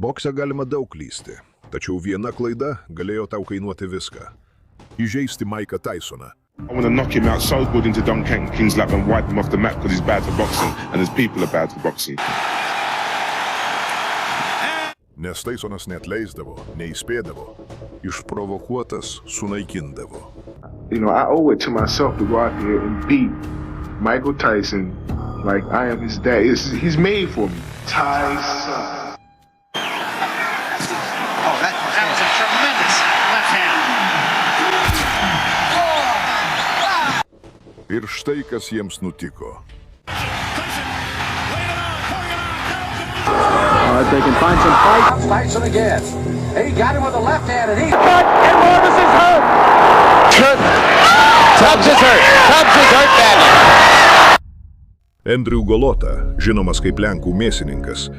Bokse galima daug klysti, tačiau viena klaida galėjo tau kainuoti viską. Įžeisti Mike'ą Tysoną. I want to knock him out so good into Don King's lap and wipe him off the map because he's bad for boxing and his people are bad for boxing. Nes Tysonas neatleisdavo, neįspėdavo, išprovokuotas sunaikindavo. I owe it to myself to go out there and beat Michael Tyson like I am his dad. He's made for me. Tyson. That was a tremendous left hand. Ir štai kas jiems nutiko. They can find some fight. Tyson again. He got him with the left hand and he... And Marvis is hurt. Tubbs is hurt badly. Andrew Golota, žinomas kaip Lenkų mėsininkas,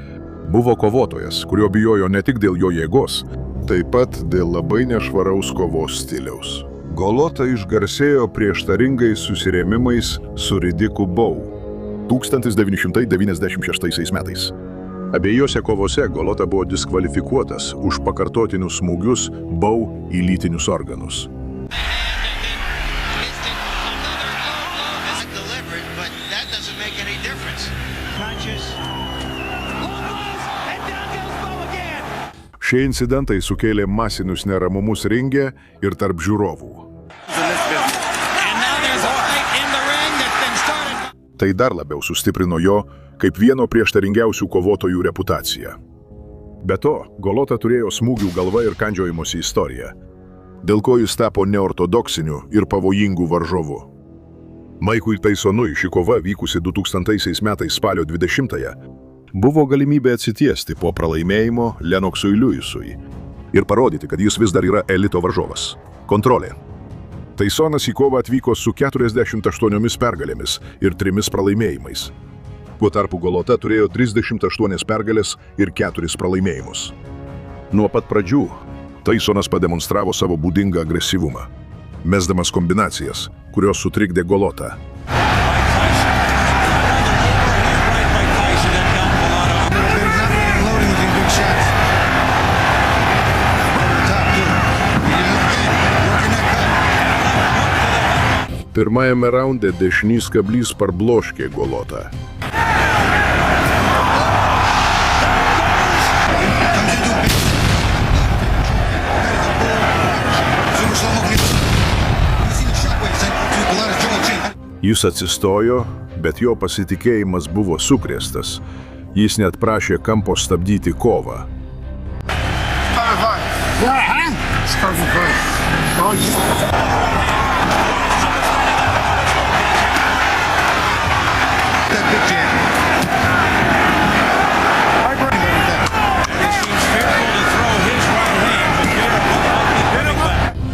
buvo kovotojas, kurio bijojo ne tik dėl jo jėgos, taip pat dėl labai nešvaraus kovos stiliaus. Golota išgarsėjo prieštaringais susirėmimais su Ridiku Bowe 1996 metais. Abiejose kovose Golota buvo diskvalifikuotas už pakartotinius smūgius Bowe į lytinius organus. Šie incidentai sukėlė masinius neramumus ringe ir tarp žiūrovų. Tai dar labiau sustiprino jo kaip vieno prieštaringiausių kovotojų reputaciją. Be to, Golota turėjo smūgių galva ir kandžiojimosi istoriją, dėl ko jis tapo neortodoksiniu ir pavojingu varžovu. Mike'ui Tysonui ši kova vykusi 2000 metais spalio 20-ąją buvo galimybė atsitiesti po pralaimėjimo Lennoxui Lewisui ir parodyti, kad jis vis dar yra elito varžovas. Kontrolė. Tysonas į kovą atvyko su 48 pergalėmis ir 3 pralaimėjimais. Tuo tarpu Golota turėjo 38 pergalės ir 4 pralaimėjimus. Nuo pat pradžių Tysonas pademonstravo savo būdingą agresyvumą, mesdamas kombinacijas, kurios sutrikdė Golotą. Pirmajame raunde dešinys kablys parbloškė Golotą. Jis atsistojo, bet jo pasitikėjimas buvo sukrėstas. Jis net prašė kampo stabdyti kovą.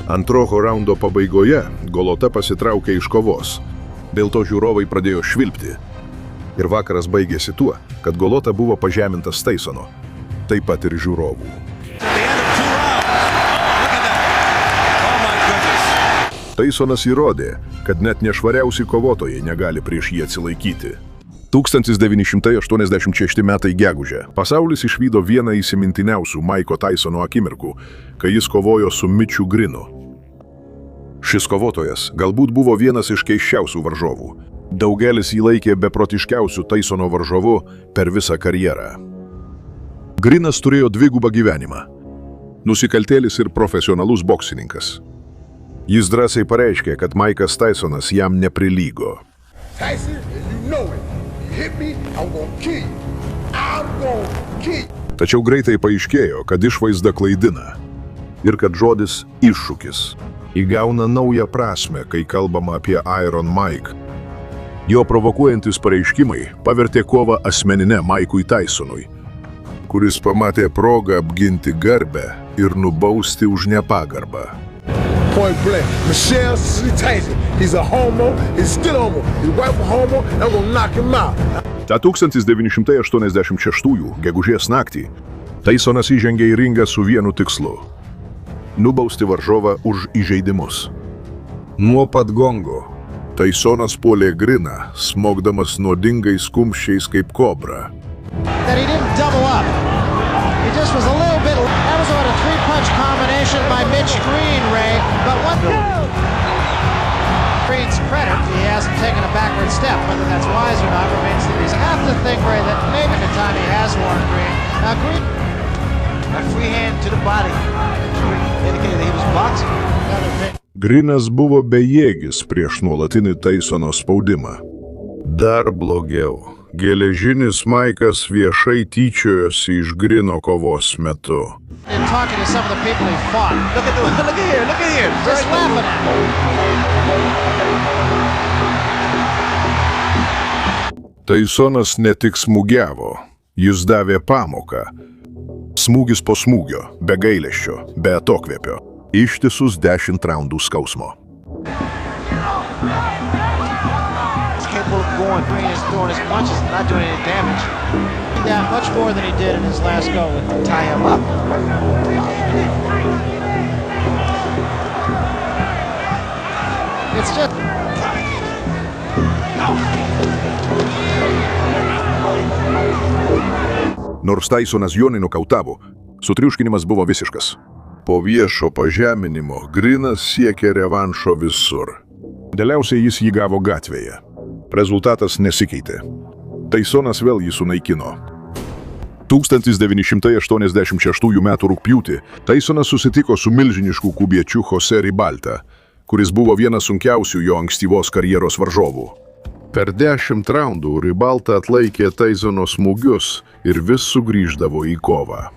Antrojo raundo pabaigoje Golota pasitraukė iš kovos. Dėl to žiūrovai pradėjo švilpti. Ir vakaras baigėsi tuo, kad Golota buvo pažemintas Tysono, taip pat ir žiūrovų. Tysonas įrodė, kad net nešvariausi kovotojai negali prieš jį atsilaikyti. 1986 metai gegužę pasaulis išvydo vieną įsimintiniausių Mike'o Tysono akimirkų, kai jis kovojo su Mitchu Greenu. Šis kovotojas galbūt buvo vienas iš keisčiausių varžovų. Daugelis jį laikė beprotiškiausių Tysono varžovu per visą karjerą. Greenas turėjo dvigubą gyvenimą. Nusikaltėlis ir profesionalus boksininkas. Jis drąsiai pareiškė, kad Mike'as Tysonas jam neprilygo. Tyson, you know it. You hit me, I'm gonna kill you. I'm gonna kill you. Tačiau greitai paaiškėjo, kad išvaizda klaidina ir kad žodis iššūkis įgauna naują prasmę, kai kalbama apie Iron Mike. Jo provokuojantis pareiškimai pavertė kovą asmeninę Mike'ui Tysonui, kuris pamatė progą apginti garbę ir nubausti už nepagarbą. Point blank, Michelle Tyson, he's a homo, he's still homo, he's white homo, and I'm gonna knock him out. Ta 1986 gegužės naktį Tysonas įžengė į ringą su vienu tikslu – nubausti varžovą už įžeidimus. Nuo pat gongo Tysonas puolė Greeną, smogdamas nuodingais kumščiais kaip kobra. That he didn't double up. He just was by Mitch Green, Ray, but one Green's credit, he hasn't taken a backward step. Whether that's wise or not remains to be seen. I have to think, Ray, that maybe the time he has worn Green. Now, Green, a free hand to the body. Indicated that he was boxing. Grinas buvo bejėgis prieš nuolatinį Tysono spaudimą. Dar blogiau. Geležinis Maikas viešai tyčiojosi iš Grino kovos metu. In talking to some of the people he fought. Look at here. Just laughing at him. Tysonas ne tik smūgiavo, jis davė pamoką. Smūgis po smūgio, be gailesčio, be atokvėpio. Ištisus 10 raundų skausmo. Going, Green is throwing his punches and not doing any damage. He did that much more than he did in his last go. Tie him up. It's just... Nors Tysonas jo nenukautavo, sutriuškinimas buvo visiškas. Po viešo pažeminimo Grinas siekė revanšo visur. Galiausiai jis jį gavo gatvėje. Rezultatas nesikeitė. Tysonas vėl jį sunaikino. 1986 m. rugpjūtį Tysonas susitiko su milžinišku kubiečiu Jose Ribalta, kuris buvo vienas sunkiausių jo ankstyvos karjeros varžovų. Per 10 raundų Ribalta atlaikė Tysono smūgius ir vis sugrįždavo į kovą.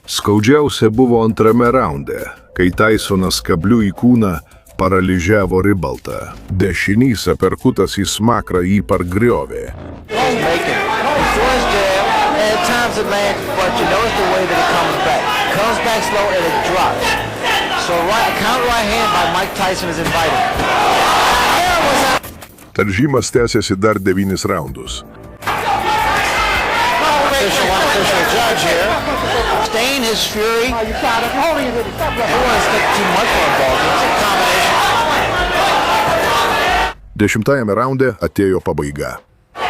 Skaudžiausia buvo antrame raunde, kai Tysonas kabliu į kūną paralyžiavo Ribaltą. Dešinys aperkutas į smakrą jį pargriovė. Taržymas tęsėsi dar 9 raundus. Staying his fury. Oh, you got him. Hold it. Stop it. He wants to get too much for a ball. It's a combination. 10-ajame raunde atėjo pabaiga. Oh,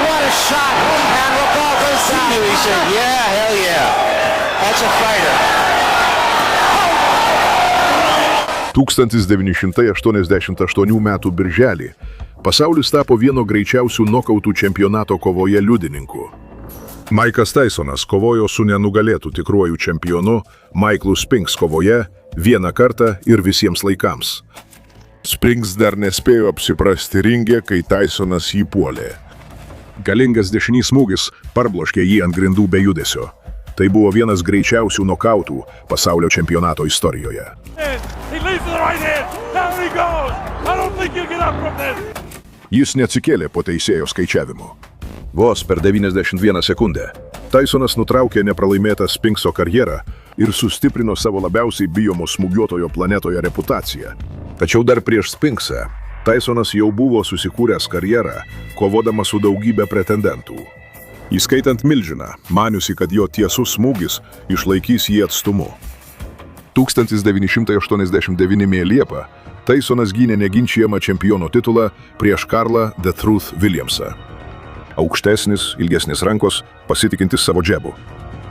what a shot. And Ribalta he said, yeah, hell yeah. That's a fighter. 1988 m. birželį pasaulis tapo vieno greičiausių nokautų čempionato kovoje liudininku. Maikas Tysonas kovojo su nenugalėtų tikruoju čempionu Michaelu Spinks kovoje vieną kartą ir visiems laikams. Spinks dar nespėjo apsiprasti ringe, kai Tysonas jį puolė. Galingas dešinys smūgis parbloškė jį ant grindų be judesio. Tai buvo vienas greičiausių nokautų pasaulio čempionato istorijoje. Jis neatsikėlė po teisėjo skaičiavimo. Vos per 91 sekundę Tysonas nutraukė nepralaimėtą Spinkso karjerą ir sustiprino savo labiausiai bijomo smūgiuotojo planetoje reputaciją. Tačiau dar prieš Spinksą Tysonas jau buvo susikūręs karjerą, kovodamas su daugybė pretendentų. Įskaitant milžiną, maniusi, kad jo tiesus smūgis išlaikys jį atstumu. 1989 m. Liepą Tysonas gynė neginčijamą čempiono titulą prieš Karlą The Truth Williamsą. Aukštesnis, ilgesnis rankos, pasitikintis savo džebu.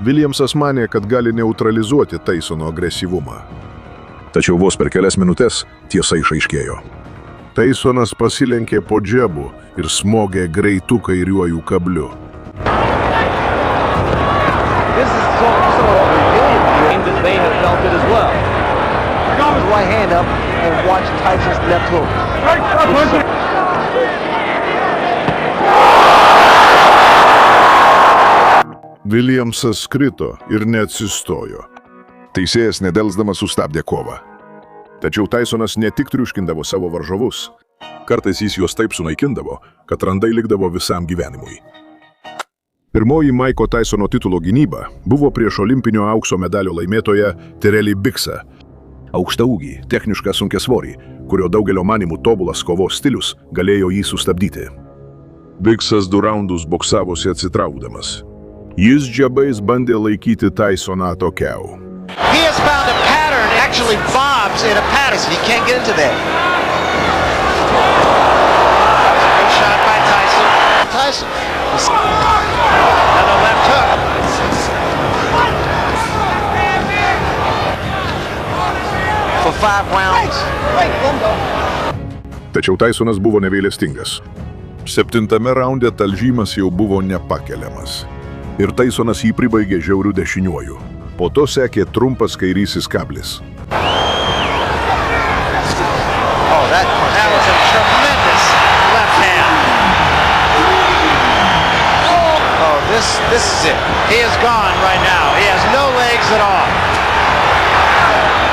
Williamsas manė, kad gali neutralizuoti Tysono agresyvumą. Tačiau vos per kelias minutės tiesa išaiškėjo. Tysonas pasilenkė po džebu ir smogė greitu kairiuoju kabliu. This is sort of revealing that they have felt it as well. Put his right hand up and watch Tyson's left hook. Williamsas krito ir neatsistojo. Teisėjas nedelsdamas sustabdė kovą. Tačiau Tysonas ne tik triuškindavo savo varžovus. Kartais jis juos taip sunaikindavo, kad randai likdavo visam gyvenimui. Pirmoji Maiko Tysono titulo gynyba buvo prieš olimpinio aukso medalio laimėtoją Terrell Bigsą. Aukštaūgį, technišką sunkiasvorį, kurio daugelio manimų tobulas kovos stilius galėjo jį sustabdyti. Bigsas 2 raundus boksavosi atsitraukdamas. Jis džabais bandė laikyti Tysoną atokiau. He has found a pattern actually bobs in a pattern. He can't get into there. That was a good shot by Tyson. Tyson. And a left hook. For 5 rounds. Tačiau Tysonas buvo negailestingas. 7 raunde talžymas jau buvo nepakeliamas. Ir Tysonas jį pribaigė žiauriu dešiniuoju. Po to sekė trumpas kairysis kablis. Oh, that was a tremendous left hand. Oh, this is it. He is gone right now. He has no legs at all.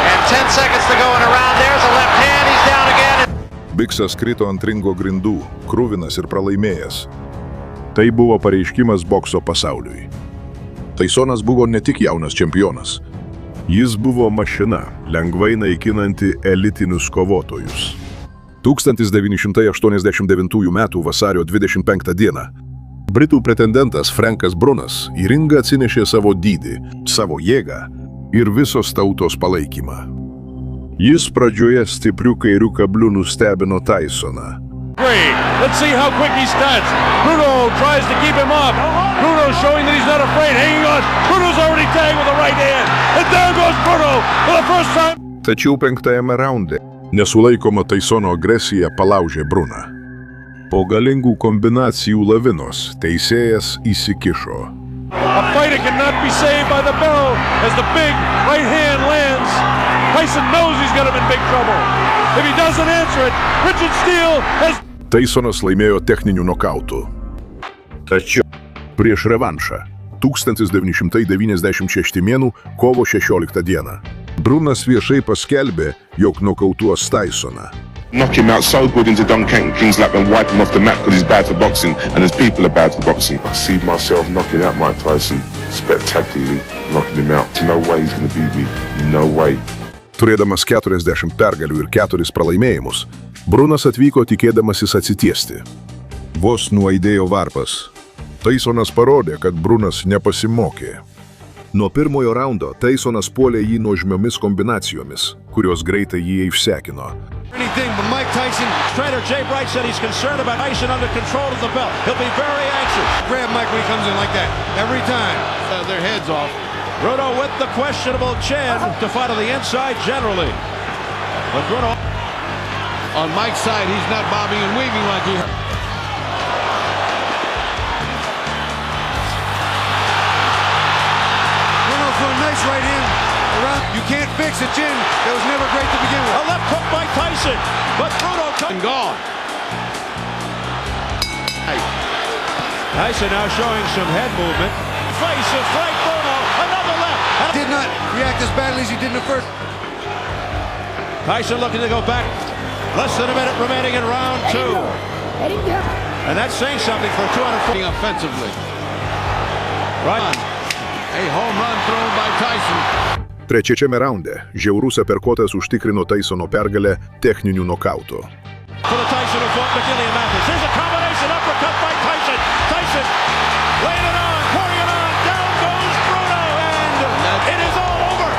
And 10 seconds to go in a round. There's a left hand. He's down again. Biksas krito ant ringo grindų, kruvinas ir pralaimėjęs. Tai buvo pareiškimas bokso pasauliui. Tysonas buvo ne tik jaunas čempionas. Jis buvo mašina, lengvai naikinanti elitinius kovotojus. 1989 m. vasario 25 d. Britų pretendentas Frankas Brunas į ringą atsinešė savo dydį, savo jėgą ir visos tautos palaikymą. Jis pradžioje stipriu kairiu kabliu nustebino Tysoną. Let's see how quick he starts. Bruno tries to keep him up. Bruno showing that he's not afraid. Hanging on. Bruno's already tagged with the right hand. And there goes Bruno for the first time. Tačiau 5 raunde nesulaikoma Tysono agresija palaužė Bruną. Po galingų kombinacijų lavinos teisėjas įsikišo. A fighter cannot be saved by the bell as the big right hand lands. Tyson knows he's got him in big trouble. If he doesn't answer it, Richard Steele has... Tysonas laimėjo techniniu nokautu. Tačiau prieš revanšą 1996 m. kovo 16 d. Brunas viešai paskelbė, jog nokautuos Tysoną. Knock him out so good into Don King's lap and wipe him off the map because he's bad for boxing and his people are bad for boxing. I see myself knocking out Mike Tyson spectacularly, knocking him out. No way he's going to beat me. No way. Turėdamas 40 pergalių ir 4 pralaimėjimus, Brunas atvyko tikėdamasis atsitiesti. Vos nuaidėjo varpas. Tysonas parodė, kad Brunas nepasimokė. Nuo pirmojo raundo Tysonas puolė jį nuožmiomis kombinacijomis, kurios greitai jį išsekino. But Mike Tyson, trainer Jay Bright said he's concerned about Tyson under control of the belt. He'll be very anxious. Grab Mike when he comes in like that. Every time. Their heads off. Bruno with the questionable chin to fight on the inside generally. But Bruno on Mike's side, he's not bobbing and weaving like he... Bruno for a nice right hand. Around. You can't fix a chin. That was never great to begin with. A left hook by Tyson, but Bruno gone. Tyson now showing some head movement. Face of Frank Bruno, another left. Did not react as badly as he did in the first. Tyson looking to go back. Less than a minute remaining in round 2. And that's saying something for 240 offensively. Right. A home run thrown by Tyson. Trečiame raunde žiaurus aperkotas užtikrino Tysono pergalę techniniu nokautu. For the Tyson who fought McGillian Mathis. Here's a combination uppercut by Tyson. Tyson laying it on, pouring it on. Down goes Bruno, and it is all over.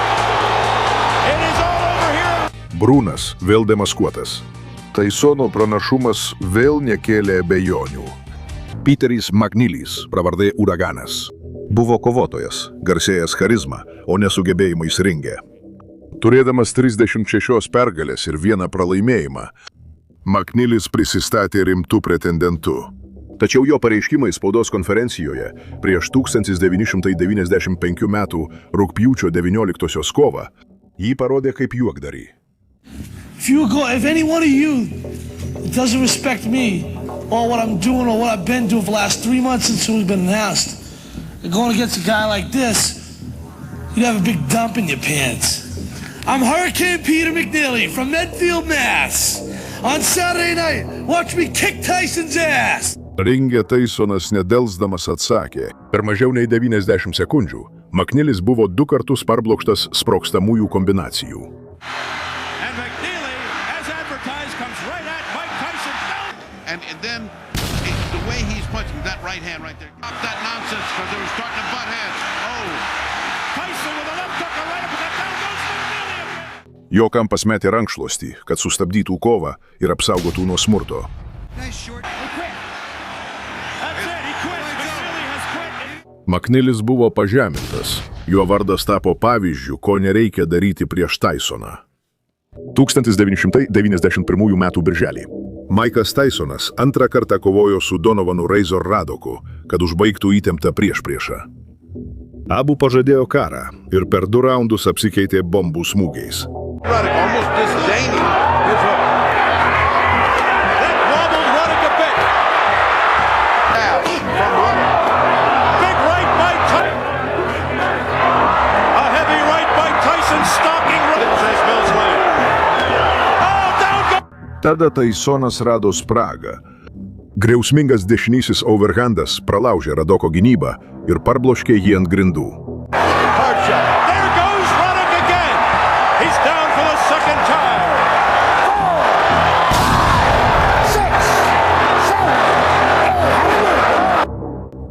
It is all over here. Brunas vėl demaskuotas. Tysono pranašumas vėl nekėlė abejonių. Peteris McNeilys, pravardė Uraganas, buvo kovotojas, garsėjęs charizma, o nesugebėjimais ringe. Turėdamas 36 pergalės ir 1 pralaimėjimą, McNeilys prisistatė rimtų pretendentų. Tačiau jo pareiškimai spaudos konferencijoje prieš 1995 m. rugpjūčio 19 kovą jį parodė kaip juokdarį. If any one of you doesn't respect me or what I'm doing or what I've been doing for the last 3 months since we've been announced, and going against a guy like this, you'd have a big dump in your pants. I'm Hurricane Peter McNeely from Medfield, Mass. On Saturday night, watch me kick Tyson's ass. Ringe Tysonas nedelsdamas atsakė. Per mažiau nei 90 sekundžių McNeilys buvo 2 kartus parblokštas sprogstamųjų kombinacijų. And McNeely, as advertised, comes right at Mike Tyson. And then the way he's punching that right hand right there. Stop that nonsense because they were starting to butt heads. Oh. Tyson with a left hook, a right uppercut, down goes McNeely. Jo kampas metė rankšluostį, kad sustabdytų kovą ir apsaugotų nuo smurto. McNeilis buvo pažemintas. Jo vardas tapo pavyzdžiu, ko nereikia daryti prieš Tysoną. 1991 m. birželį. Mike'as Tysonas antrą kartą kovojo su Donovanu Razor Radoku, kad užbaigtų įtemptą priešpriešą. Abu pažadėjo karą ir per 2 raundus apsikeitė bombų smūgiais. Tada Tysonas rado spragą. Griausmingas dešinysis overhandas pralaužė Radoko gynybą ir parbloškė jį ant grindų.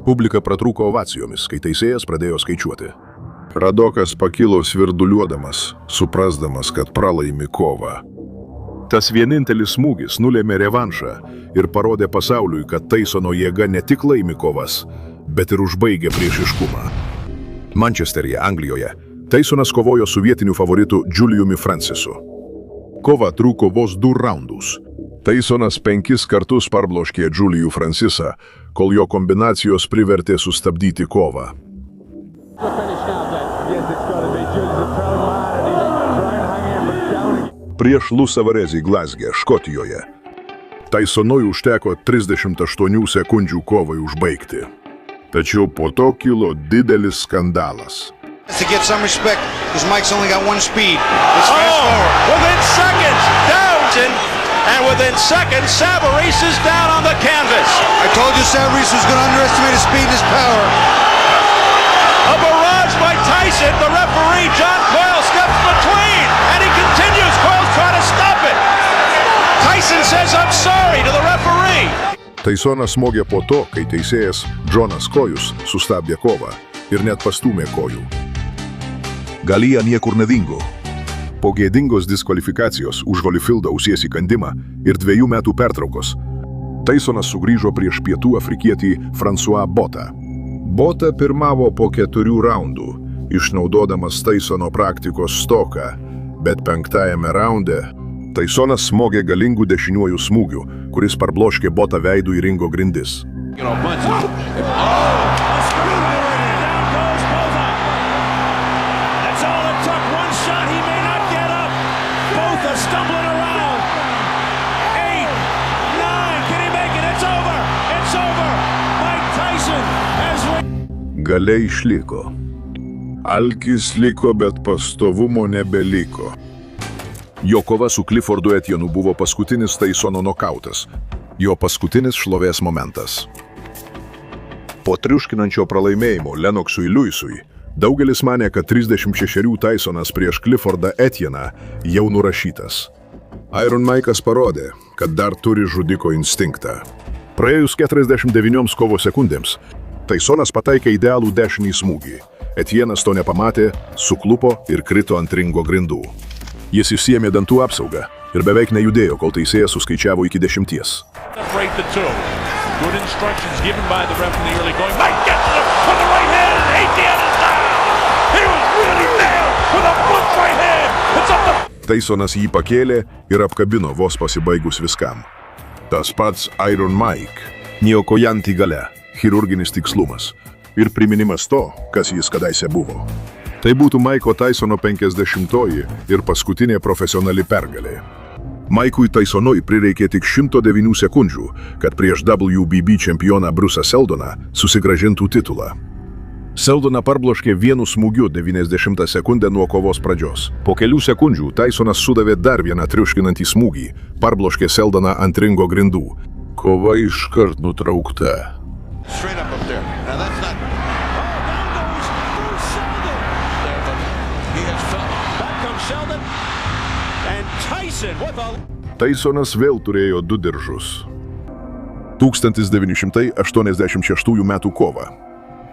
Publika pratrūko ovacijomis, kai teisėjas pradėjo skaičiuoti. Radokas pakilo svirduliuodamas, suprasdamas, kad pralaimi kovą. Tas vienintelis smūgis nulėmė revanšą ir parodė pasauliui, kad Tysono jėga ne tik laimi kovas, bet ir užbaigia priešiškumą. Mančesteryje, Anglijoje, Tysonas kovojo su vietiniu favoritu Juliumi Francisu. Kova truko vos 2 raundus. Tysonas 5 kartus parbloškė Julijų Francisą, kol jo kombinacijos privertė sustabdyti kovą. Prieš Lusavarezį Glasge, Škotijoje. Tysonui užteko 38 sekundžių kovai užbaigti. Tačiau po to kilo didelis skandalas. To get some respect, because Mike's only got 1 speed. Let's fast forward. Within seconds, down, and within seconds, Savarese is down on the canvas. I told you Savarese was going to underestimate his speed and his power. A barrage by Tyson. The referee, John Coyle, steps between, and he continues. Coyle's trying to stop it. Tyson says, "I'm sorry" to the referee. Tysonas smogė po to, kai teisėjas Johnas Kojus sustabdė kovą ir net pastūmė Kojų. Galija niekur nedingo. Po gėdingos diskvalifikacijos už Holyfieldo ausies įkandimą ir 2 metų pertraukos, Tysonas sugrįžo prieš pietų afrikietį François Botą. Bota pirmavo po 4 raundų, išnaudodamas Tysono praktikos stoką, bet 5-ajame raunde Tysonas smogė galingų dešiniuoju smūgiu, kuris parbloškė Botą veidu į ringo grindis. Galia išliko. Alkis liko, bet pastovumo nebeliko. Jo kova su Cliffordu Etienu buvo paskutinis Tysono nokautas. Jo paskutinis šlovės momentas. Po triuškinančio pralaimėjimo Lennoxui Lewisui, daugelis manė, kad 36 Tysonas prieš Cliffordą Etieną jau nurašytas. Iron Mike'as parodė, kad dar turi žudiko instinktą. Praėjus 49 kovo sekundėms, Tysonas pataikė idealų dešinį smūgį. Etienas to nepamatė, suklupo ir krito ant ringo grindų. Jis išsiėmė dantų apsaugą ir beveik nejudėjo, kol teisėjas suskaičiavo iki 10. Tysonas jį pakėlė ir apkabino vos pasibaigus viskam. Tas pats Iron Mike, niokojanti galia, chirurginis tikslumas ir priminimas to, kas jis kadaise buvo. Tai būtų Mike'o Tysono 50-oji ir paskutinė profesionali pergalė. Mike'ui Tysonui prireikė tik 109 sekundžių, kad prieš WBB čempioną Bruce'ą Seldoną susigrąžintų titulą. Seldoną parbloškė vienu smūgiu 90 sekundę nuo kovos pradžios. Po kelių sekundžių Tysonas sudavė dar vieną triuškinantį smūgį, parbloškė Seldoną ant ringo grindų. Kova iškart nutraukta. Straight up there. Now that's not... Tysonas vėl turėjo 2 diržus. 1986 m. kovą.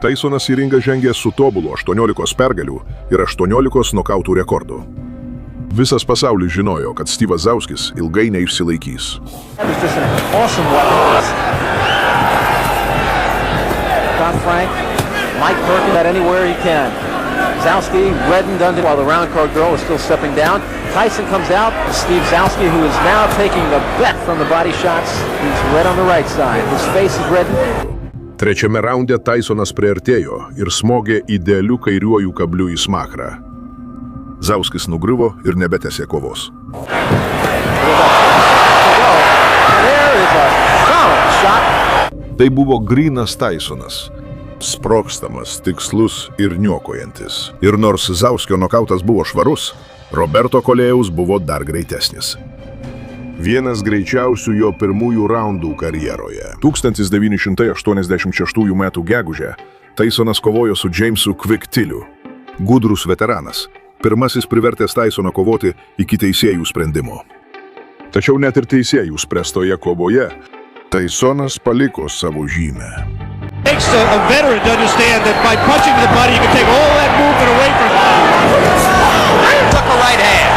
Tysonas į ringą žengė su tobulu 18 pergalių ir 18 nokautų rekordu. Visas pasaulis žinojo, kad Steve'as Zauskis ilgai neišsilaikys. Tom Frank, Mike Perkins got anywhere he can. Zowski, Redden done it while the round card girl is still stepping down. Tyson comes out. Steve Zowski, who is now taking a bet from the body shots. He's red on the right side. His face is reddened. Trečiame raunde Tysonas priartėjo ir smogė idealiu kairiuoju kabliu į smakrą. Zauskis nugriuvo ir nebetęsė kovos. Tai buvo grynas Tysonas. Sprogstamas, tikslus ir niokojantis. Ir nors Zauskio nokautas buvo švarus, Roberto Colėjaus buvo dar greitesnis. Vienas greičiausių jo pirmųjų raundų karjeroje. 1986 m. gegužę Tysonas kovojo su Jamesu Quick Tilliu. Gudrus veteranas, pirmasis privertęs Tysoną kovoti iki teisėjų sprendimo. Tačiau net ir teisėjų sprestoje kovoje Tysonas paliko savo žymę. Takes a veteran to understand that by punching to the body, you can take all that movement away from him. Took a right hand.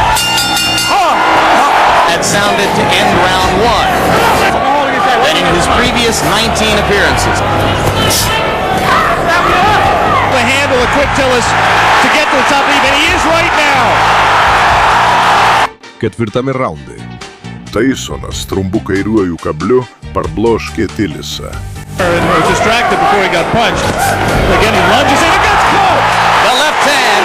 That sounded to end round one. And in his previous 19 appearances. The handle of Quick Tillis to get to the top even. He is right now. Ketvirtame raunde Tysonas trumpu kairiuoju kabliu parbloškė Tillisą. Was distracted before he got punched. Again, he lunges in against Cole. The left hand.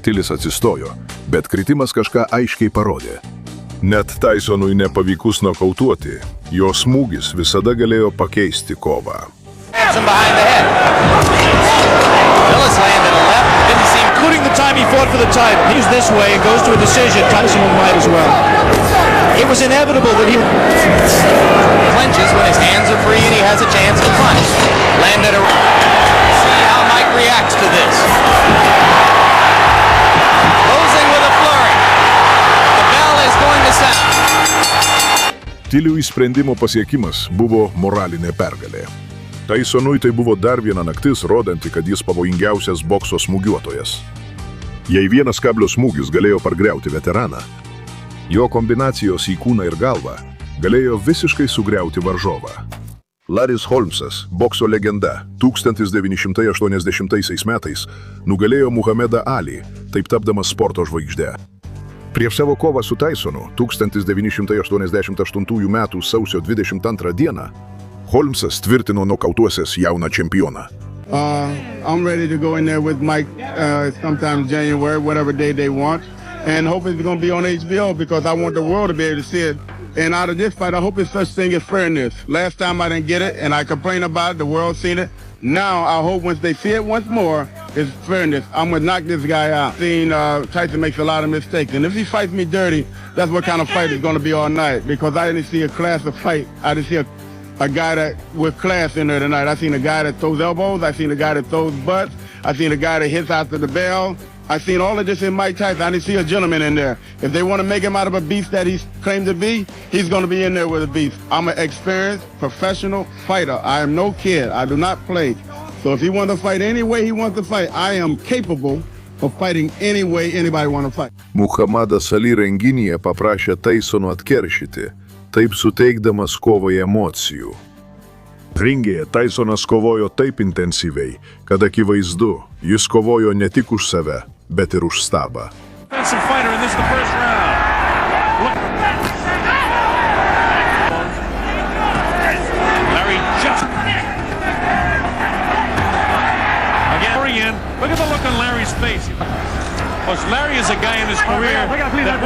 Tillis atsistojo, bet kritimas kažką aiškiai parodė. Net Tysonui nepavykus nokautuoti, jo smūgis visada galėjo pakeisti kovą. Hands him behind the head. Tillis landed a left. Didn't seem, including the time he fought for the title. He's this way and goes to a decision. Tyson might as well. It was inevitable that he clenches when his hands are free and he has a chance to punch. Landed a... See how Mike reacts to this. Closing with a flurry. The bell is going to sound. Tilliui sprendimo pasiekimas buvo moralinė pergalė. Tysonui tai buvo dar viena naktis, rodanti, kad jis pavojingiausias bokso smūgiuotojas. Jei vienas kablio smūgis galėjo pargriauti veteraną, jo kombinacijos į kūną ir galvą galėjo visiškai sugriauti varžovą. Larrys Holmesas, bokso legenda, 1980 metais nugalėjo Muhamedą Ali, taip tapdamas sporto žvaigžde. Prieš savo kovą su Tysonu 1988 m. sausio 22 dieną Holmesas tvirtino nokautuosias jauną čempioną. I'm ready to go in there with Mike sometime January, whatever day they want. And hope it's going to be on HBO because I want the world to be able to see it. And out of this fight, I hope it's such thing as fairness. Last time I didn't get it, and I complained about it, the world seen it. Now I hope once they see it once more, it's fairness. I'm going to knock this guy out. Tyson makes a lot of mistakes. And if he fights me dirty, that's what kind of fight it's going to be all night. Because I didn't see a class of fight. I didn't see a guy that with class in there tonight. I seen a guy that throws elbows. I seen a guy that throws butts. I seen a guy that hits after the bell. I seen all of this in Mike Tyson. I didn't see a gentleman in there. If they want to make him out of a beast that he's claimed to be, he's going to be in there with a beast. I'm an experienced professional fighter. I am no kid. I do not play. So if he wants to fight any way he wants to fight, I am capable of fighting any way anybody want to fight. Muhammadas Ali renginyje paprašė Tysono atkeršyti, taip suteikdamas kovai emocijų. Ringėje Tysonas kovojo taip intensyviai, kad akivaizdu, jis kovojo ne tik už save, bet ir už stabą. Look at the look on Larry's face. Plus, Larry is a guy in his career that...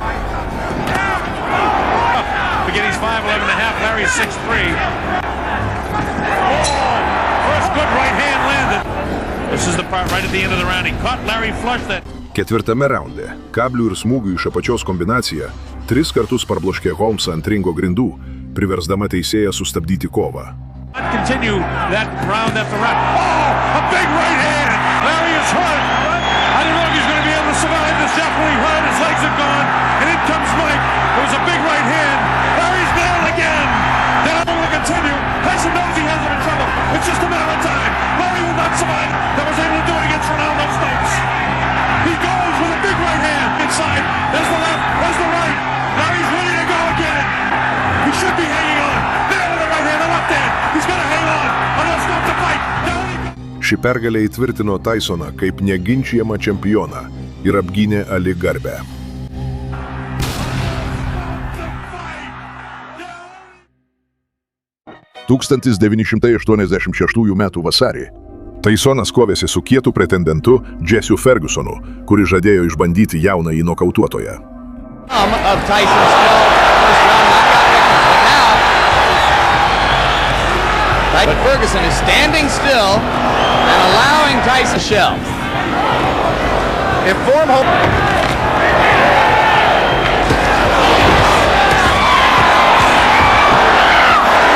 Forget he's 5'11 and a half, Larry's 6'3". First good right hand landed. This is the part right at the end of the round. He caught Larry flush that. Ketvirtame raunde kablių ir smūgių iš apačios kombinacija 3 kartus parbloškė Holmesą ant ringo grindų, priversdama teisėją sustabdyti kovą. Continue that round after round. Oh, a big right hand. Larry is hurt. I don't know if he's going to be able to survive this. Definitely hurt. His legs are gone. And in comes Mike. It was a big right hand. Larry's down again. They're not going to continue. Tyson knows he has him in trouble. It's just a matter of time. Larry will not survive. That was able to do it against Ronaldo Stokes. He goes with a big right hand inside. Ši pergalė įtvirtino Tysoną kaip neginčijamą čempioną ir apgynė Ali garbę. ...1986 metų vasarį Tysonas kovėsi su kietu pretendentu Jessiu Fergusonu, kuris žadėjo išbandyti jaunąjį nokautuotoją. But Ferguson is standing still and allowing Tyson to shell. If form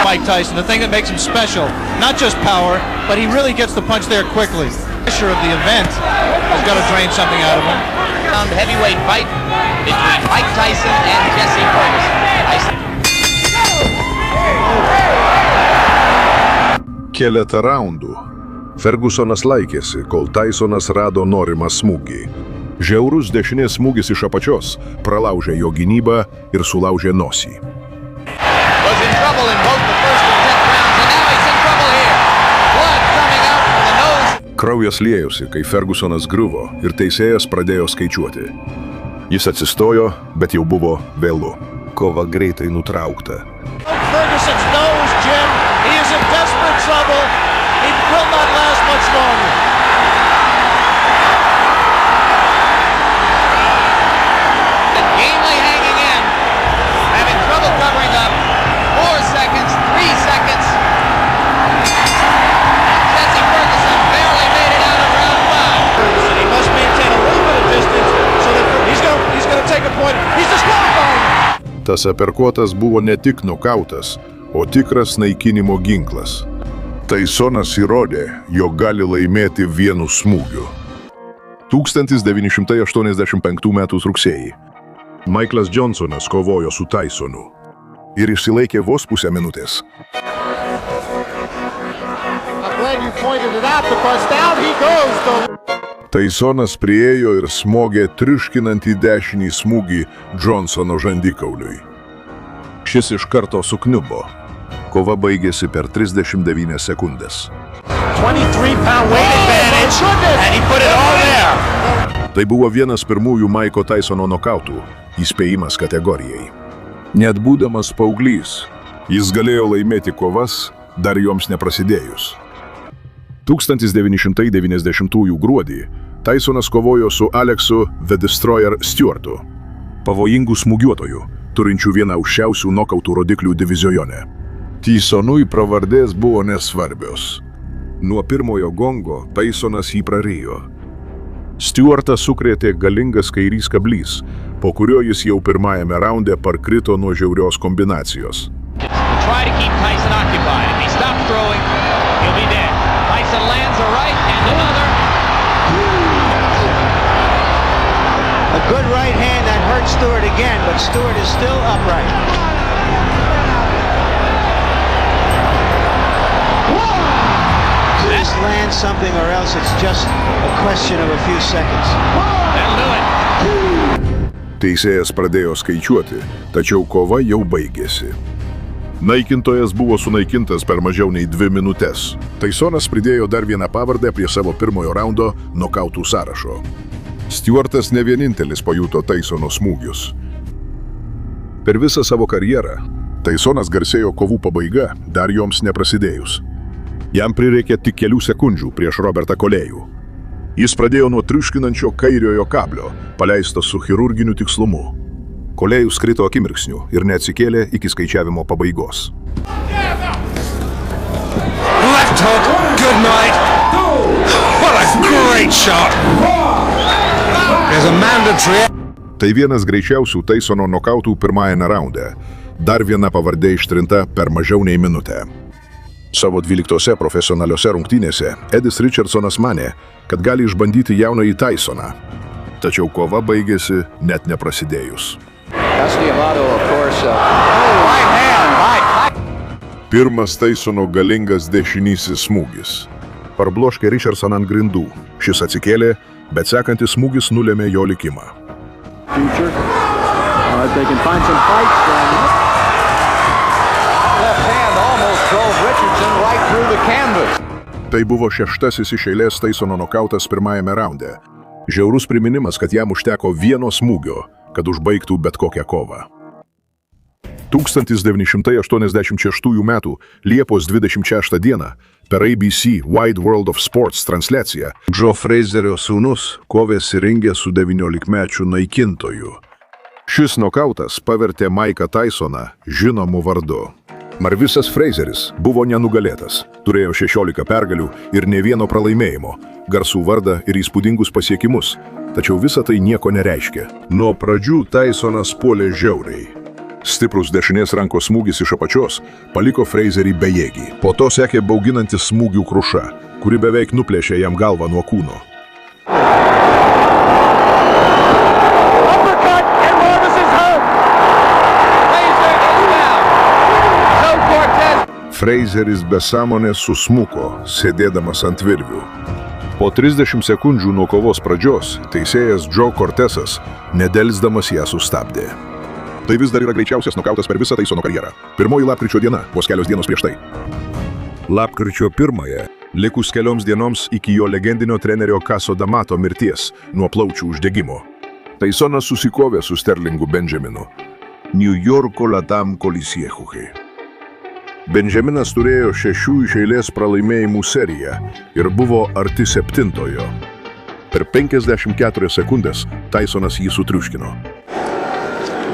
Mike Tyson, the thing that makes him special, not just power, but he really gets the punch there quickly. The pressure of the event has got to drain something out of him. Heavyweight fight between Mike Tyson and Jesse Ferguson. Keletą raundų Fergusonas laikėsi, kol Tysonas rado norimą smūgį. Žiaurus dešinės smūgis iš apačios pralaužė jo gynybą ir sulaužė nosį. Kraujas liejosi, kai Fergusonas griuvo ir teisėjas pradėjo skaičiuoti. Jis atsistojo, bet jau buvo vėlu. Kova greitai nutraukta. Ferguson's nose, Jim. He is in desperate trouble. He will not last much longer. Gamely hanging in, having trouble covering up. 4 seconds, 3 seconds. Jesse Ferguson barely made it out of round 5. He must maintain a little bit of distance so that he's going to take a point. He's disqualified. Tas aperkotas buvo ne tik nokautas, o tikras naikinimo ginklas. Tysonas įrodė, jog gali laimėti vienu smūgiu. 1985 m. rugsėjį Michaelas Johnsonas kovojo su Tysonu ir išsilaikė vos pusę minutės. Tysonas priėjo ir smogė triuškinantį dešinį smūgį Johnsono žandikauliui. Šis iš karto sukniubo. Kova baigėsi per 39 sekundės. 23-pound weight advantage, and he put it all there. Tai buvo vienas pirmųjų Mike'o Tysono nokautų, įspėjimas kategorijai. Net būdamas paauglys, jis galėjo laimėti kovas, dar joms neprasidėjus. 1990 gruodį Tysonas kovojo su Alexu The Destroyer Stewartu, pavojingų smūgiuotojų, turinčių vieną aukščiausių nokautų rodiklių divizijone. Tysonui pravardės buvo nesvarbios. Nuo pirmojo gongo Tysonas jį prarijo. Stewartą sukrėtė galingas kairys kablys, po kurio jis jau pirmajame raunde parkrito nuo žiaurios kombinacijos. Try to keep Tyson occupied. If he stops throwing, he'll be dead. Tyson lands a right and another. A good right hand that hurt Stewart again, but Stewart is still upright. Just land something or else it's just a question of a few seconds. That'll do it. Teisėjas pradėjo skaičiuoti, tačiau kova jau baigėsi. Naikintojas buvo sunaikintas per mažiau nei 2 minutės. Tysonas pridėjo dar vieną pavardę prie savo pirmojo raundo nokautų sąrašo. Stewartas ne vienintelis pajuto Tysono smūgius. Per visą savo karjerą Tysonas garsėjo kovų pabaiga, dar joms neprasidėjus. Jam prireikė tik kelių sekundžių prieš Robertą Kolėjų. Jis pradėjo nuo triuškinančio kairiojo kablio, paleisto su chirurginiu tikslumu. Kolėjus krito akimirksniu ir neatsikėlė iki skaičiavimo pabaigos. Left hook, good night. What a great shot. There's a mandatory. Tai vienas greičiausių Tysono nokautų pirmajame raunde. Dar viena pavardė ištrinta per mažiau nei minutę. Savo 12 profesionaliose rungtynėse Edis Richardsonas manė, kad gali išbandyti jaunąjį Tysoną. Tačiau kova baigėsi net neprasidėjus. Pirmas Tysono galingas dešinysis smūgis. Parbloškė Richardsoną ant grindų. Šis atsikėlė, bet sekantis smūgis nulėmė jo likimą. Tai buvo 6. iš eilės Tysono nokautas pirmajame raunde. Žiaurus priminimas, kad jam užteko vieno smūgio, kad užbaigtų bet kokią kovą. 1986 m. Liepos 26 d. per ABC Wide World of Sports transliaciją Joe Frazerio sūnus kovėsi ringe su 19-mečiu naikintoju. Šis nokautas pavertė Mike'ą Tysoną žinomu vardu. Marvisas Frazeris buvo nenugalėtas, turėjo 16 pergalių ir ne vieno pralaimėjimo, garsų vardą ir įspūdingus pasiekimus, tačiau visa tai nieko nereiškia. Nuo pradžių Tysonas puolė žiauriai. Stiprus dešinės rankos smūgis iš apačios paliko Frazerį bejėgį. Po to sekė bauginantis smūgių kruša, kuri beveik nuplėšė jam galvą nuo kūno. Frazeris be sąmonės susmuko, sėdėdamas ant virvių. Po 30 sekundžių nuo kovos pradžios teisėjas Joe Cortesas nedelsdamas ją sustabdė. Tai vis dar yra greičiausias nokautas per visą Tysono karjerą. 1 lapkričio diena, vos kelios dienos prieš tai. Lapkričio 1, likus kelioms dienoms iki jo legendinio trenerio Caso D'Amato mirties nuo plaučių uždegimo. Tysonas susikovė su Sterlingu Benjaminu, New Yorko Latam Colisiejuhe. Benjaminas turėjo 6 iš eilės pralaimėjimų seriją ir buvo arti 7-ojo. Per 54 sekundės Tysonas jį sutriuškino.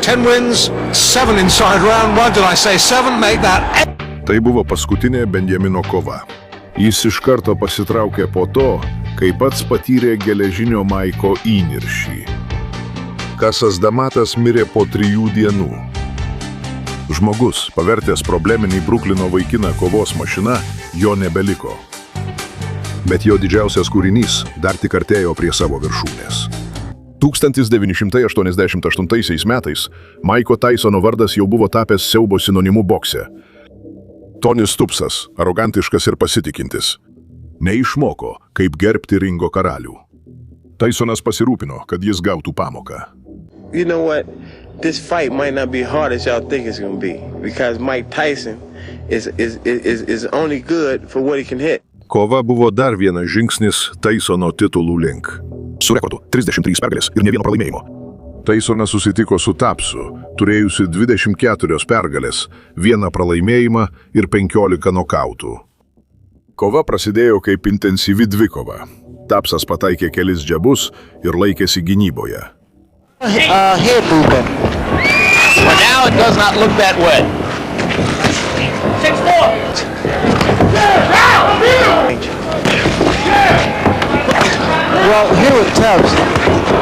10 wins, 7 inside round 1. Did I say 7? Make that 8. Tai buvo paskutinė Benjamino kova. Jis iš karto pasitraukė po to, kai pats patyrė geležinio Maiko įniršį. Casas D'Amatas mirė po 3 dienų. Žmogus, pavertęs probleminį Bruklino vaikiną kovos mašina, jo nebeliko. Bet jo didžiausias kūrinys dar tik artėjo prie savo viršūnės. 1988 metais Mike'o Tysono vardas jau buvo tapęs siaubo sinonimu bokse. Tonis Tupsas, arogantiškas ir pasitikintis, neišmoko, kaip gerbti ringo karalių. Tysonas pasirūpino, kad jis gautų pamoką. You know what? This fight might not be hard as y'all think it's going to be, because Mike Tyson is only good for what he can hit. Kova buvo dar vienas žingsnis Tysono titulų link. Su rekordu 33 pergalės ir ne vieno pralaimėjimo. Tysonas susitiko su Tapsu, turėjusi 24 pergalės, 1 pralaimėjimą ir 15 nokautų. Kova prasidėjo kaip intensyvi dvikova. Tapsas pataikė kelis džabus ir laikėsi gynyboje. Head movement. But now it does not look that way. 6-4. Well, here with Tubbs,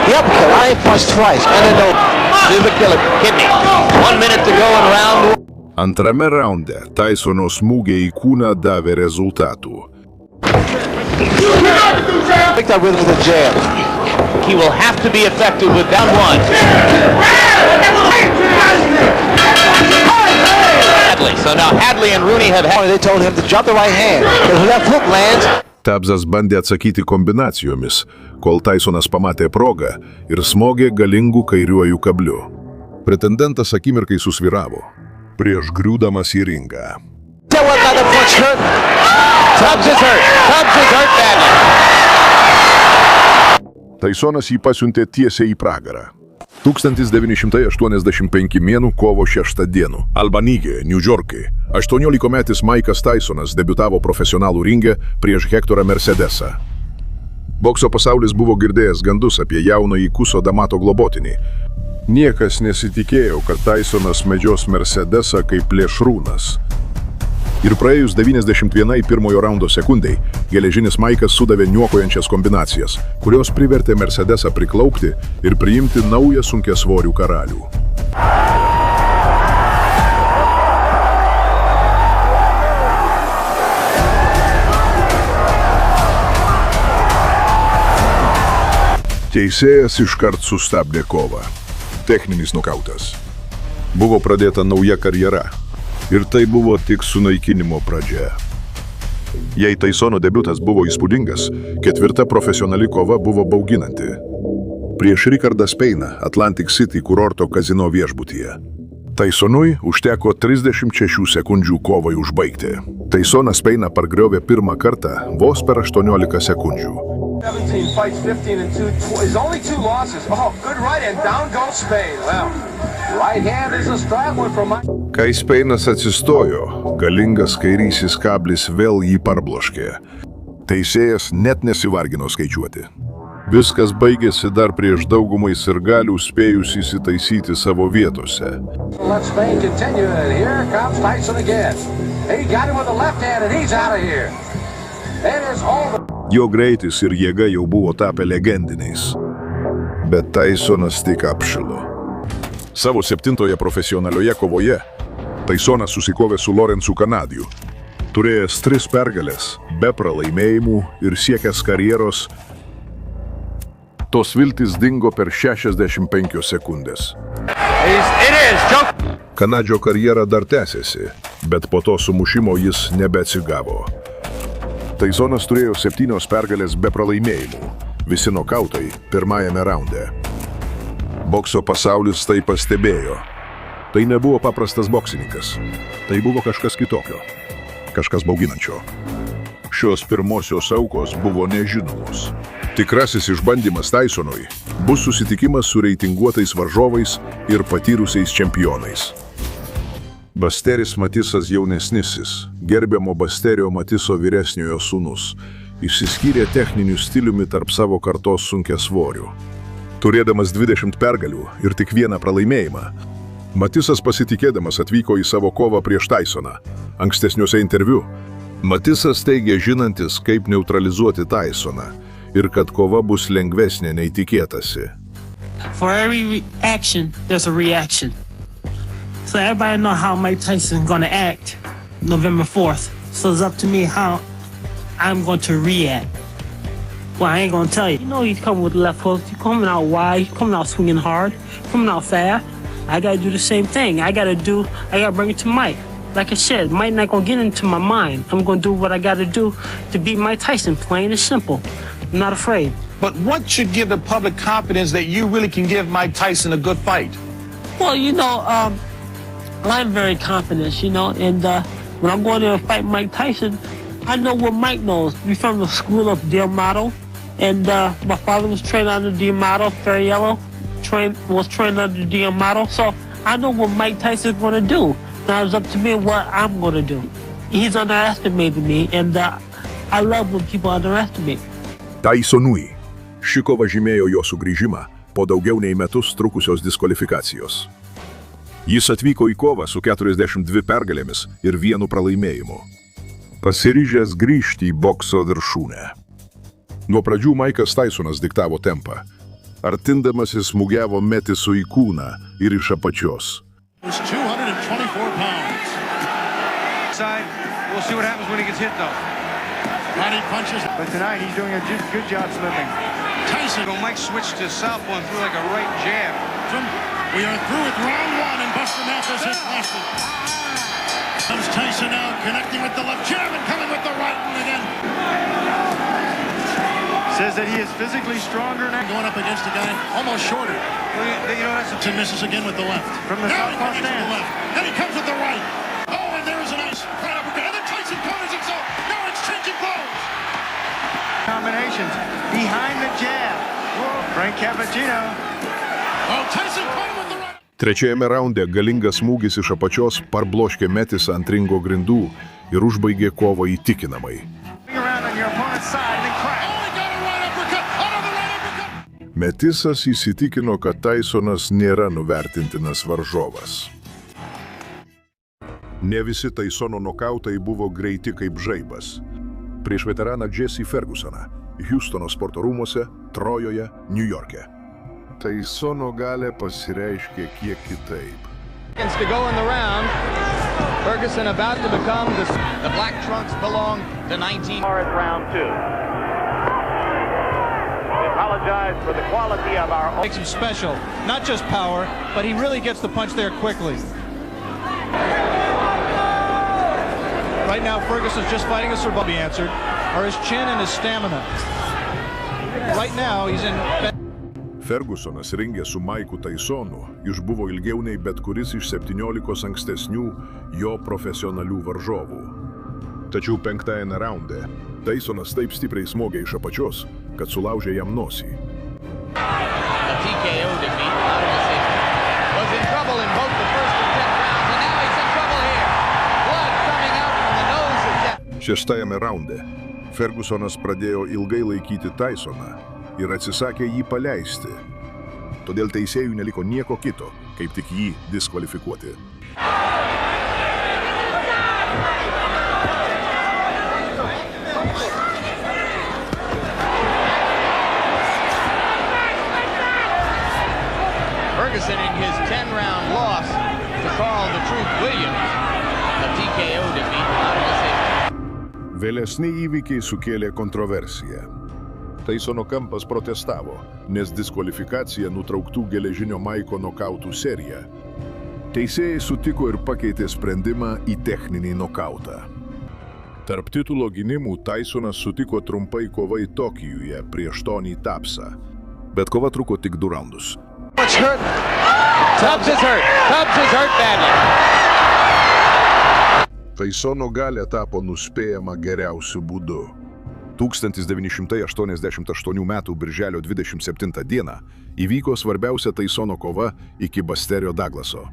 the uppercut, I punched twice, and then Here's the killer, kidney. 1 minute to go in round 1. Antrame raunde Tysono smūgiai į kūną davė rezultatų. Picked up rhythm with a jab. He will have to be effective with down 1. Hadley. So now Hadley and Rooney have had. They told him to drop the right hand, but if that hook lands. Tubbsas bandė atsakyti kombinacijomis, kol Tysonas pamatė progą ir smogė galingų kairiuoju kabliu. Pretendentas akimirkai susvyravo, prieš griūdamas į ringą. Tubbs is hurt badly. Tysonas jį pasiuntė tiesiai į pragarą. 1985 m. kovo 6 d. Albanige, New York'e, 18-metis Mike'as Tysonas debiutavo profesionalų ringe prieš Hectorą Mercedesą. Bokso pasaulis buvo girdėjęs gandus apie jaunąjį Caso D'Amato globotinį. Niekas nesitikėjo, kad Tysonas medžios Mercedesą kaip plėšrūnas. Ir praėjus 91 pirmojo raundo sekundei, geležinis Mike'as sudavė niuokojančias kombinacijas, kurios privertė Mercedesą priklaupti ir priimti naują sunkiasvorių karalių. Teisėjas iškart sustabdė kovą. Techninis nokautas. Buvo pradėta nauja karjera. Ir tai buvo tik sunaikinimo pradžia. Jei Tysono debiutas buvo įspūdingas, 4. profesionali kova buvo bauginanti. Prieš Richardą Speiną Atlantic City kurorto kazino viešbutyje. Tysonui užteko 36 sekundžių kovai užbaigti. Tysonas Payne pargriovė pirmą kartą vos per 18 sekundžių. 17 fights, 15-2, is only 2 losses. Oh, good right hand, down goes Spain. Well, right hand is a strong one from Mike. Kai Payne'as atsistojo, galingas kairysis kablis vėl jį parbloškė. Teisėjas net nesivargino skaičiuoti. Viskas baigėsi dar prieš daugumai sirgalių spėjus įsitaisyti savo vietose. Let Spain continue, and here comes Tyson again. He got him with the left hand, and he's out of here. It is over. Jo greitis ir jėga jau buvo tapę legendiniais. Bet Tysonas tik apšilo. Savo 7-oje profesionalioje kovoje Tysonas susikovė su Lawrence'u Kanadiu. Turėjęs 3 pergalės, be pralaimėjimų ir siekęs karjeros, tos viltis dingo per 65 sekundės. Kanadžio karjera dar tęsėsi, bet po to sumušimo jis nebeatsigavo. Tysonas turėjo 7 pergalės be pralaimėjimų, visi nokautai pirmajame raunde. Bokso pasaulis tai pastebėjo. Tai nebuvo paprastas boksininkas, tai buvo kažkas kitokio, kažkas bauginančio. Šios pirmosios aukos buvo nežinomos. Tikrasis išbandymas Tysonui bus susitikimas su reitinguotais varžovais ir patyrusiais čempionais. Basteris Matisas jaunesnisis, gerbiamo Basterio Matiso vyresniojo sūnus, išsiskyrė techniniu stiliumi tarp savo kartos sunkiasvorių. Turėdamas 20 pergalių ir tik 1 pralaimėjimą, Matisas pasitikėdamas atvyko į savo kovą prieš Tysoną. Ankstesniuose interviu Matisas teigė žinantis, kaip neutralizuoti Tysoną ir kad kova bus lengvesnė nei tikėtasi. For every action, there's a reaction. So everybody know how Mike Tyson's gonna act November 4th. So it's up to me how I'm going to react. Well, I ain't gonna tell you. You know he's coming with left hooks. He's coming out wide. He's coming out swinging hard. Coming out fast. I gotta do the same thing. I gotta bring it to Mike. Like I said, Mike not gonna get into my mind. I'm gonna do what I gotta do to beat Mike Tyson, plain and simple. I'm not afraid. But what should give the public confidence that you really can give Mike Tyson a good fight? Well, you know, I'm very confident, you know, and when I'm going there to fight Mike Tyson, I know what Mike knows. We're from the school of D'Amato, and my father was trained under D'Amato, Ferriello, was trained under D'Amato, so I know what Mike Tyson's going to do. Now it's up to me what I'm going to do. He's underestimated me, and I love when people underestimate. Tysonui. Ši kova žymėjo jo sugrįžimą po daugiau nei metus trukusios diskvalifikacijos. Jis atvyko į kovą su 42 pergalėmis ir 1 pralaimėjimu. Pasiryžęs grįžti į bokso viršūnę. Nuo pradžių Mike'as Tysonas diktavo tempą. Artindamasis smūgiavo Matisui į kūną ir iš apačios. 224 pounds. Side, we'll see what happens when he gets hit though. Body punches. But tonight he's doing a good job slipping. Tyson. Mike switched to southpaw and threw like a right jab. We are through with round 1 and Buster Mathis has lost it. Comes Tyson now connecting with the left jab and coming with the right one again. Says that he is physically stronger now. Going up against a guy almost shorter. Well, you know, that's a misses again with the left. From the southpaw stand. Then he comes with the right. Oh, and there is a nice right uppercut. And then Tyson corners himself. Now it's changing blows. Combinations behind the jab. Frank Cappuccino. Oh, Tyson caught him with the right. Trečiajame raunde galingas smūgis iš apačios parbloškė Matisą ant ringo grindų ir užbaigė kovą įtikinamai. Matisas įsitikino, kad Tysonas nėra nuvertintinas varžovas. Ne visi Tysono nokautai buvo greiti kaip žaibas. Prieš veteraną Jesse Fergusoną, Houstono sporto rūmuose, Trojoje, New York'e. Tysono galia pasireiškė kiek kitaip. To go in the round, Ferguson about to become the black trunks belong to 19. Round 2. We apologize for the quality of our... Makes him special, not just power, but he really gets the punch there quickly. Right now, Ferguson's just fighting a survival. Be answered, are his chin and his stamina. Right now, he's in... Fergusonas ringė su Maiku Tysonu išbuvo ilgiau nei bet kuris iš 17 ankstesnių jo profesionalių varžovų. Tačiau 5-ajame raunde Tysonas taip stipriai smogė iš apačios, kad sulaužė jam nosį. A TKO defeat out of decision. Was in trouble in both the first and 10th rounds, and now he's in trouble here. Blood coming out from the nose of death. 6-ajame raunde Fergusonas pradėjo ilgai laikyti Tysoną ir atsisakė jį paleisti. Todėl teisėjų neliko nieko kito, kaip tik jį diskvalifikuoti. Ferguson in his 10-round loss to Carl the Truth Williams. A TKO defeat out of decision. Vėlesni įvykiai sukėlė kontroversiją. Tysono kampas protestavo, nes diskvalifikacija nutrauktų geležinio Maiko nokautų seriją. Teisėjai sutiko ir pakeitė sprendimą į techninį nokautą. Tarp titulo gynimų Tysonas sutiko trumpai kovai Tokijuje prieš Tony Tubbsą, bet kova truko tik 2 raundus. Tubbs is hurt badly. Tysono galia tapo nuspėjama geriausiu būdu. 1988 m. birželio 27 d. įvyko svarbiausia Tysono kova iki Busterio Douglaso.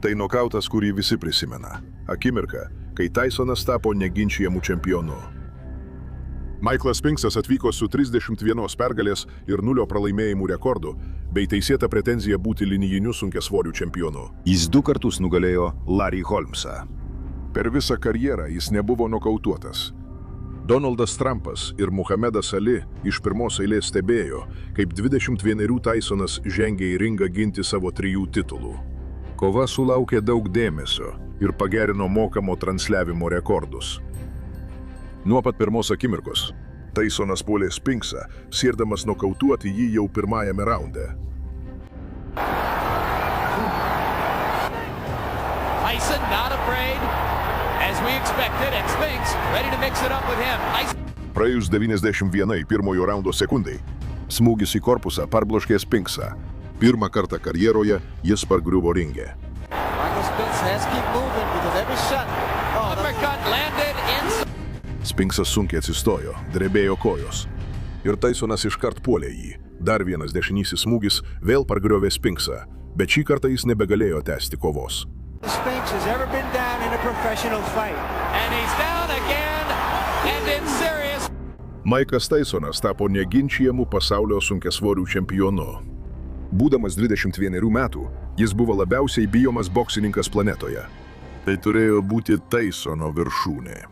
Tai nokautas, kurį visi prisimena. Akimirka, kai Tysonas tapo neginčijamu čempionu. Michaelas Spinksas atvyko su 31 pergalės ir 0 pralaimėjimų rekordu, bei teisėta pretenzija būti linijiniu sunkiasvorių čempionu. Jis 2 kartus nugalėjo Larry Holmesą. Per visą karjerą jis nebuvo nokautuotas. Donaldas Trumpas ir Muhamedas Ali iš pirmos eilės stebėjo, kaip 21 Tysonas žengė į ringą ginti savo 3 titulų. Kova sulaukė daug dėmesio ir pagerino mokamo transliavimo rekordus. Nuo pat pirmos akimirkos Tysonas puolė Spinksą, siekdamas nokautuoti jį jau 1-ajame raunde. Tyson not afraid, as we expected, and Spinks ready to mix it up with him. Praėjus 91 pirmojo raundo sekundai, smūgis į korpusą parbloškė Spinksą. Pirmą kartą karjeroje jis pargriuvo ringe. Michael Spinks has keep moving with every shot. Oh, uppercut landed inside. Spinksas sunkiai atsistojo, drebėjo kojos. Ir Tysonas iškart puolė jį. Dar vienas dešinysis smūgis vėl pargriovė Spinksą, bet šį kartą jis nebegalėjo tęsti kovos. Spinks has ever been down in a professional fight. And he's down again, and it's serious. Maikas Tysonas tapo neginčijamu pasaulio sunkiasvorių čempionu. Būdamas 21 metų, jis buvo labiausiai bijomas boksininkas planetoje. Tai turėjo būti Tysono viršūnė.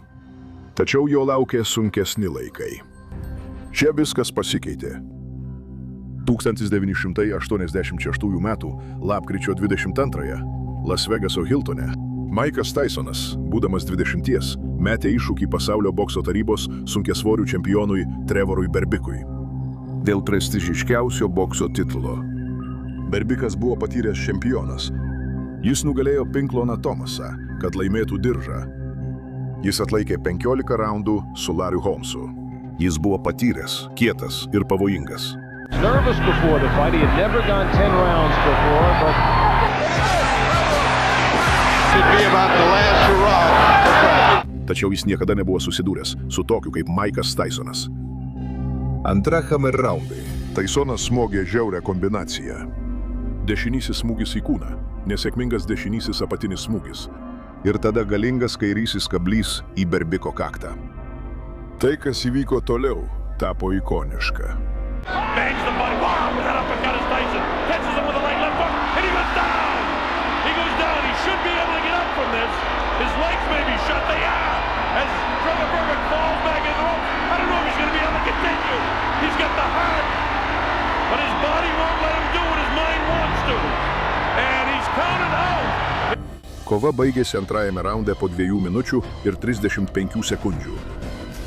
Tačiau jo laukė sunkesni laikai. Čia viskas pasikeitė. 1986 m. lapkričio 22 Las Vegaso Hiltone Maikas Tysonas, būdamas 20, metė iššūkį pasaulio bokso tarybos sunkiasvorių čempionui Trevorui Berbikui dėl prestižiškiausio bokso titulo. Berbikas buvo patyręs čempionas. Jis nugalėjo Pinkloną Thomasą, kad laimėtų diržą. Jis atlaikė 15 raundų su Larry Holmesu. Jis buvo patyręs, kietas ir pavojingas. Nervous before the fight. He had never gone 10 rounds before, but should be about the last hurrah. Tačiau jis niekada nebuvo susidūręs su tokiu kaip Maikas Tysonas. Antrajame raunde Tysonas smogė žiaurią kombinaciją. Dešinysis smūgis į kūną, nesėkmingas dešinysis apatinis smūgis ir tada galingas kairysis kablys į Berbiko kaktą. Tai, kas įvyko toliau, tapo ikoniška. Bangs the body. Wow, with that uppercut is Tyson. Catches him with the right left hook, and he goes down. He goes down. He should be able to get up from this. His legs may be shut. They are. As Trevor Berbick falls back in the rope. I don't know if he's going to be able to continue. He's got the heart, but his body won't let him do what his mind wants to. And he's counted out. Kova baigėsi antrajame raunde po 2 minučių ir 35 sekundžių.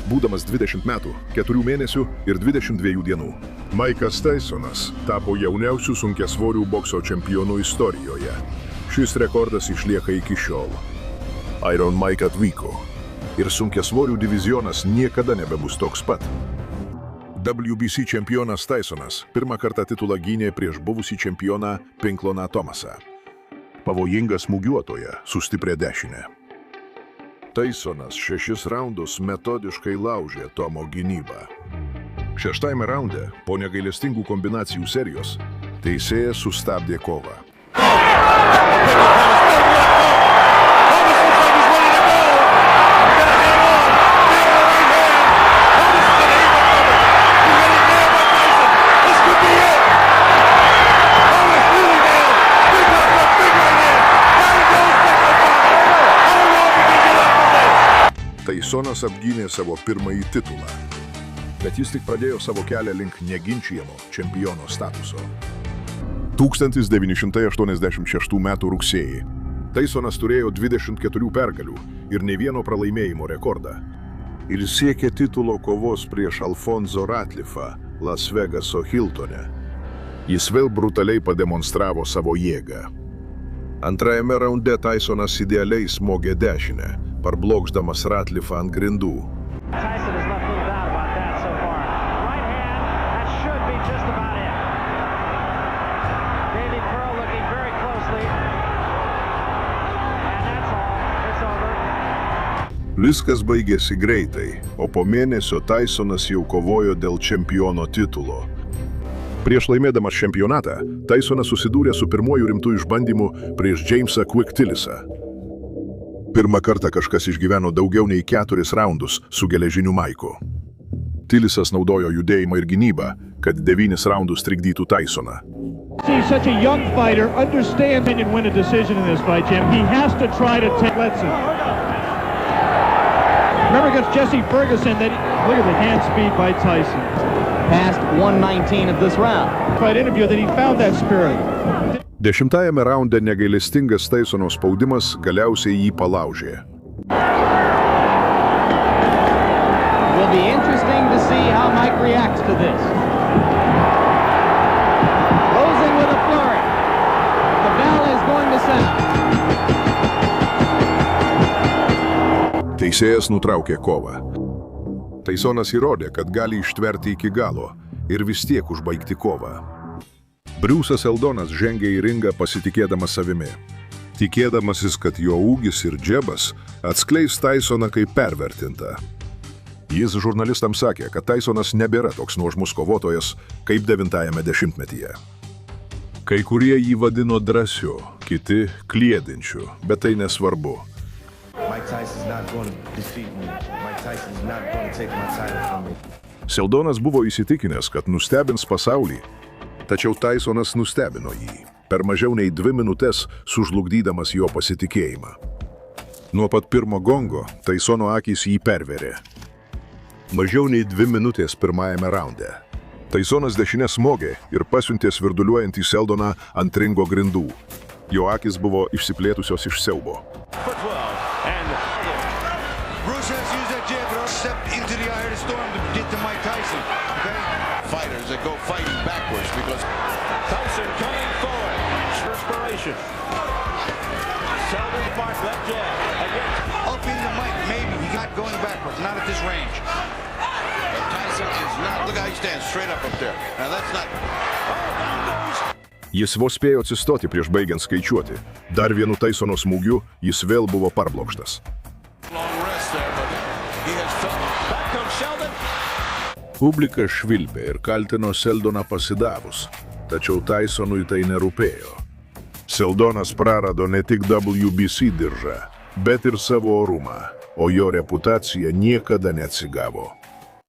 Būdamas 20 metų, 4 mėnesių ir 22 dienų, Maikas Tysonas tapo jauniausiu sunkiasvorių bokso čempionų istorijoje. Šis rekordas išlieka iki šiol. Iron Mike atvyko ir sunkiasvorių divizionas niekada nebebus toks pat. WBC čempionas Tysonas pirmą kartą titulą gynė prieš buvusį čempioną Pinkloną Thomasą. Pavojinga smūgiuotoja su stipria dešinė. Tysonas 6 raundus metodiškai laužė Tomo gynybą. 6. raunde, po negailestingų kombinacijų serijos, teisėjas sustabdė kovą. Tysonas apgynė savo pirmąjį titulą, bet jis tik pradėjo savo kelią link neginčijamo čempiono statuso. 1986 m. rugsėjį Tysonas turėjo 24 pergalių ir nei vieno pralaimėjimo rekordą ir siekė titulo kovos prieš Alfonso Ratliffą Las Vegaso Hiltone. Jis vėl brutaliai pademonstravo savo jėgą. Antrajame raunde Tysonas idealiai smogė dešinę, parblokšdamas Ratliffą ant grindų. Viskas baigėsi greitai, o po mėnesio Tysonas jau kovojo dėl čempiono titulo. Prieš laimėdamas čempionatą, Tysonas susidūrė su pirmuoju rimtu išbandymu prieš Jamesą Quick Tillisą. Pirmą kartą kažkas išgyveno daugiau nei 4 raundus su geležiniu maiku. Tillisas naudojo judėjimą ir gynybą, kad 9 raundus trikdytų Tysoną. He's such a young fighter, understand and win a decision in this fight, Jim. He has to try to take Letson. Remember against Jesse Ferguson that look at the hand speed by Tyson. Past 119 of this round. Fight interview that he found that spirit. 10. raunde negailestingas Tysono spaudimas galiausiai jį palaužė. Will be interesting to see how Mike reacts to this. Closing with a flurry. The bell is going to sound. Teisėjas nutraukė kovą. Tysonas įrodė, kad gali ištverti iki galo ir vis tiek užbaigti kovą. Bruce'as Eldonas žengė į ringą pasitikėdamas savimi, tikėdamasis, kad jo ūgis ir džebas atskleis Tysoną kaip pervertintą. Jis žurnalistams sakė, kad Tysonas nebėra toks nuožmus kovotojas kaip 9-ajame dešimtmetyje. Kai kurie jį vadino drąsiu, kiti kliedinčiu, bet tai nesvarbu. Eldonas buvo įsitikinęs, kad nustebins pasaulį, tačiau Tysonas nustebino jį, per mažiau nei 2 minutes sužlugdydamas jo pasitikėjimą. Nuo pat pirmo gongo Tysono akys jį perverė. Mažiau nei 2 minutės pirmajame raunde. Tysonas dešinę smogė ir pasiuntė svirduliuojantį Eldoną ant ringo grindų. Jo akys buvo išsiplėtusios iš siaubo. Fighters that go fighting backwards because Tyson coming forward. Perspiration. Seldon Park left jab. Again. Up in the mic, maybe. He got going backwards, not at this range. And Tyson is not, look how he stands straight up there. Now that's not... Jis vos spėjo atsistoti prieš baigiant skaičiuoti. Dar vienu Tysono smūgiu jis vėl buvo parblokštas. Publika švilpė ir kaltino Eldoną pasidavus, tačiau Tysonui tai nerūpėjo. Eldonas prarado ne tik WBC diržą, bet ir savo orumą, o jo reputacija niekada neatsigavo.